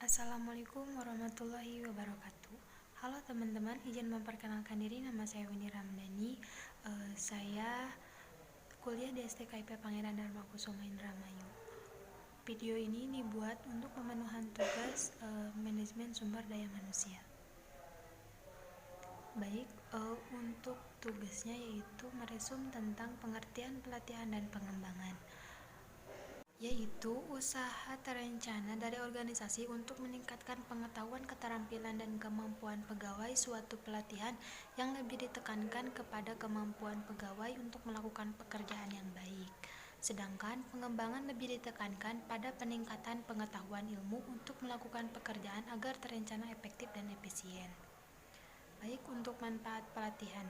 Assalamualaikum warahmatullahi wabarakatuh. Halo teman-teman, izin memperkenalkan diri, nama saya Winnie Ramdhani. Saya kuliah di STKIP Pangeran Darmakusuma Indramayu. Video ini dibuat untuk pemenuhan tugas manajemen sumber daya manusia. Baik, untuk tugasnya yaitu meresum tentang pengertian pelatihan dan pengembangan, yaitu usaha terencana dari organisasi untuk meningkatkan pengetahuan, keterampilan, dan kemampuan pegawai. Suatu pelatihan yang lebih ditekankan kepada kemampuan pegawai untuk melakukan pekerjaan yang baik, sedangkan pengembangan lebih ditekankan pada peningkatan pengetahuan ilmu untuk melakukan pekerjaan agar terencana efektif dan efisien. Baik, untuk manfaat pelatihan.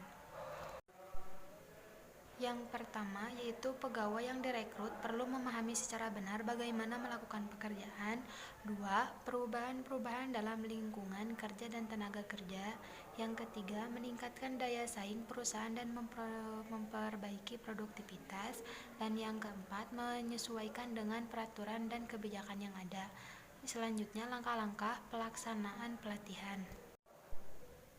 Yang pertama yaitu pegawai yang direkrut perlu memahami secara benar bagaimana melakukan pekerjaan. 2. Perubahan-perubahan dalam lingkungan kerja dan tenaga kerja. Yang ketiga, meningkatkan daya saing perusahaan dan memperbaiki produktivitas. Dan yang keempat, menyesuaikan dengan peraturan dan kebijakan yang ada. Selanjutnya, langkah-langkah pelaksanaan pelatihan.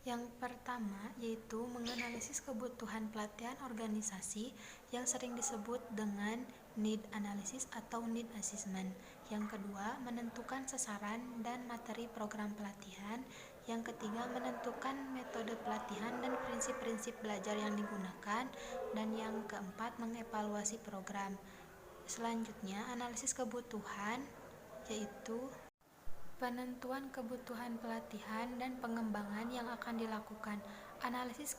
Yang pertama yaitu menganalisis kebutuhan pelatihan organisasi yang sering disebut dengan need analysis atau need assessment. Yang kedua, menentukan sasaran dan materi program pelatihan. Yang ketiga, menentukan metode pelatihan dan prinsip-prinsip belajar yang digunakan. Dan yang keempat, mengevaluasi program. Selanjutnya, analisis kebutuhan yaitu penentuan kebutuhan pelatihan dan pengembangan yang akan dilakukan. Analisis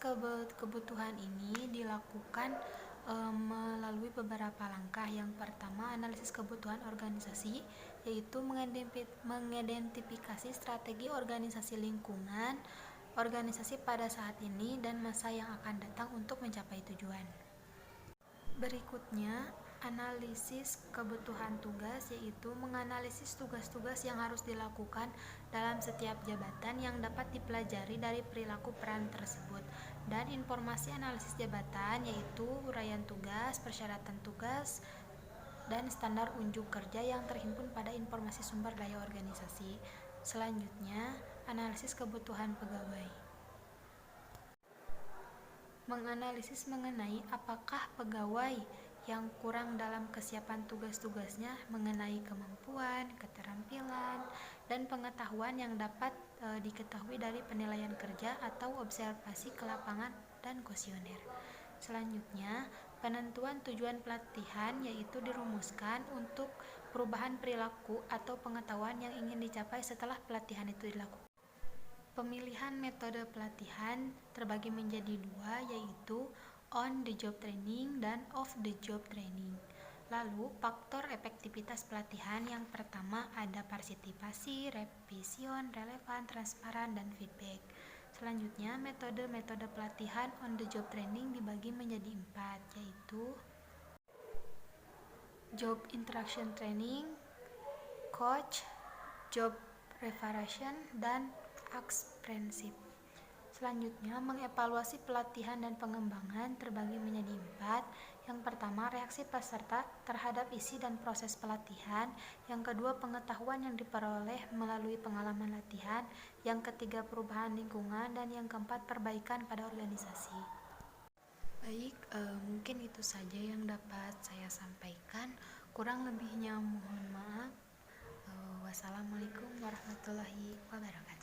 kebutuhan ini dilakukan melalui beberapa langkah. Yang pertama, analisis kebutuhan organisasi, yaitu mengidentifikasi strategi organisasi lingkungan organisasi pada saat ini dan masa yang akan datang untuk mencapai tujuan. Berikutnya, analisis kebutuhan tugas, yaitu menganalisis tugas-tugas yang harus dilakukan dalam setiap jabatan yang dapat dipelajari dari perilaku peran tersebut. Dan informasi analisis jabatan yaitu uraian tugas, persyaratan tugas, dan standar unjuk kerja yang terhimpun pada informasi sumber daya organisasi. Selanjutnya, analisis kebutuhan pegawai. Menganalisis mengenai apakah pegawai yang kurang dalam kesiapan tugas-tugasnya mengenai kemampuan, keterampilan, dan pengetahuan yang dapat diketahui dari penilaian kerja atau observasi ke lapangan dan kuesioner. Selanjutnya, penentuan tujuan pelatihan yaitu dirumuskan untuk perubahan perilaku atau pengetahuan yang ingin dicapai setelah pelatihan itu dilakukan. Pemilihan metode pelatihan terbagi menjadi dua, yaitu on the job training dan off the job training. Lalu, faktor efektivitas pelatihan yang pertama ada partisipasi, revision, relevan, transparan, dan feedback. Selanjutnya, metode-metode pelatihan on the job training dibagi menjadi 4, yaitu job interaction training, coach, job preparation, dan apprenticeship. Selanjutnya, mengevaluasi pelatihan dan pengembangan terbagi menjadi 4. Yang pertama, reaksi peserta terhadap isi dan proses pelatihan. Yang kedua, pengetahuan yang diperoleh melalui pengalaman latihan. Yang ketiga, perubahan lingkungan. Dan yang keempat, perbaikan pada organisasi. Baik, mungkin itu saja yang dapat saya sampaikan. Kurang lebihnya mohon maaf. Wassalamualaikum warahmatullahi wabarakatuh.